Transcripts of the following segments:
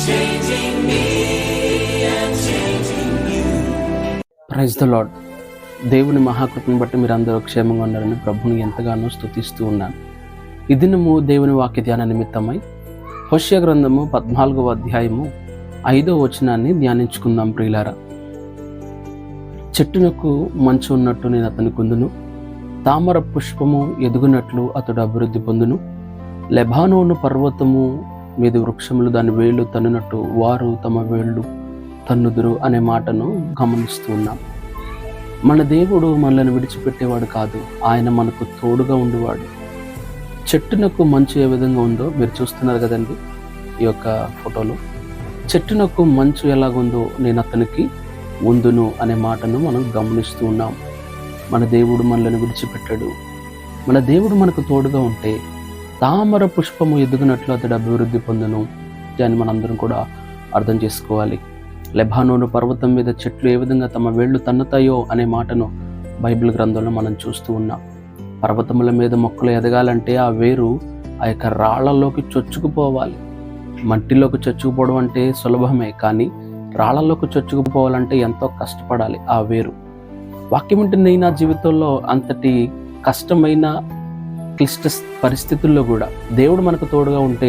changing me and changing you. Praise the Lord. దేవుని మహాకృపను బట్టి మీరు అందరూ క్షేమంగా ఉన్నారని ప్రభుని ఎంతగానో స్తుతిస్తూ ఉన్నాను. ఈ దినము దేవుని వాక్య ధ్యాన నిమిత్తమై హోషేయ గ్రంథము 14వ అధ్యాయము 5వ వచనాన్ని ధ్యానించుకుందాం. ప్రియులారా, చెట్టునకు మంచు ఉన్నట్టు నేను అతని కుందును, తామర పుష్పము ఎదుగునట్లు అతడు అభివృద్ధి పొందును, లెబానోను పర్వతము మీద వృక్షములు దాని వేళ్ళు తన్నునట్టు వారు తమ వేళ్ళు తన్నుదురు అనే మాటను గమనిస్తూ ఉన్నాం. మన దేవుడు మనల్ని విడిచిపెట్టేవాడు కాదు, ఆయన మనకు తోడుగా ఉండేవాడు. చెట్టునకు మంచు ఏ విధంగా ఉందో మీరు చూస్తున్నారు కదండి ఈ యొక్క ఫోటోలో. చెట్టునకు మంచు ఎలాగుందో నేను అతనికి ఉందును అనే మాటను మనం గమనిస్తూ ఉన్నాం. మన దేవుడు మనల్ని విడిచిపెట్టాడు. మన దేవుడు మనకు తోడుగా ఉంటే తామర పుష్పము ఎదుగునట్లు అతడు అభివృద్ధి పొందును అని మనందరం కూడా అర్థం చేసుకోవాలి. లెబానోను పర్వతం మీద చెట్లు ఏ విధంగా తమ వేళ్ళు తన్నుతాయో అనే మాటను బైబిల్ గ్రంథంలో మనం చూస్తూ ఉన్నాం. పర్వతముల మీద మొక్కలు ఎదగాలంటే ఆ వేరు ఆ యొక్క రాళ్లలోకి చొచ్చుకుపోవాలి. మట్టిలోకి చొచ్చుకుపోవడం అంటే సులభమే, కానీ రాళ్లలోకి చొచ్చుకుపోవాలంటే ఎంతో కష్టపడాలి ఆ వేరు. వాక్యం ఉంటే నా జీవితంలో అంతటి కష్టమైన క్లిష్ట పరిస్థితుల్లో కూడా దేవుడు మనకు తోడుగా ఉంటే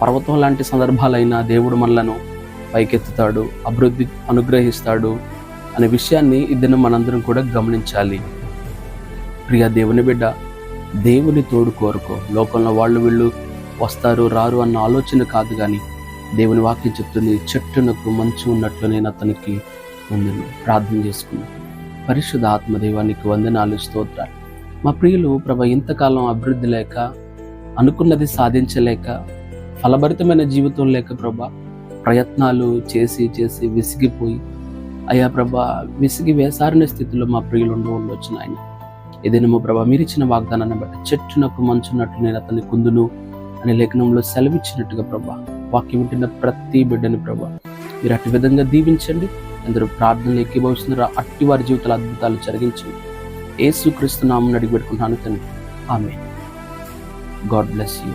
పర్వతం లాంటి సందర్భాలైనా దేవుడు మనలను పైకెత్తుతాడు, అభివృద్ధి అనుగ్రహిస్తాడు అనే విషయాన్ని ఇద్దరు మనందరం కూడా గమనించాలి. ప్రియ దేవుని బిడ్డ, దేవుని తోడు కోరుకో. లోకంలో వాళ్ళు వీళ్ళు వస్తారు రారు అన్న ఆలోచన కాదు, కానీ దేవుని వాక్యం చెప్తుంది, చెట్టునకు మంచు ఉన్నట్లు నేను అతనికి ముందును. ప్రార్థన చేసుకున్నాను. పరిశుద్ధ ఆత్మదేవానికి వందనాలు, స్తోత్రాలు. మా ప్రియులు ప్రభ, ఇంతకాలం అభివృద్ధి లేక, అనుకున్నది సాధించలేక, ఫలభరితమైన జీవితం లేక ప్రభ, ప్రయత్నాలు చేసి చేసి విసిగిపోయి అయ్యా ప్రభ, విసిగి వేసారిన స్థితిలో మా ప్రియులు ఉండవచ్చు నాయన. ఏదైనా ప్రభ, మీరు ఇచ్చిన వాగ్దానాన్ని బట్టి చెట్టునకు మంచున్నట్లు నేను అతన్ని కుందును అనే లేఖనంలో సెలవిచ్చినట్టుగా ప్రభ, వాక్యం వింటున్న ప్రతి బిడ్డని ప్రభ మీరు అట్టి విధంగా దీవించండి. అందరూ ప్రార్థనలు ఏకీభవిస్తున్నారు, అట్టి వారి జీవితాల అద్భుతాలు జరిగించండి. యేసుక్రీస్తు నామమున అడిగి పెట్టుకుంటున్నాను తండ్రి, ఆమేన్. God bless you.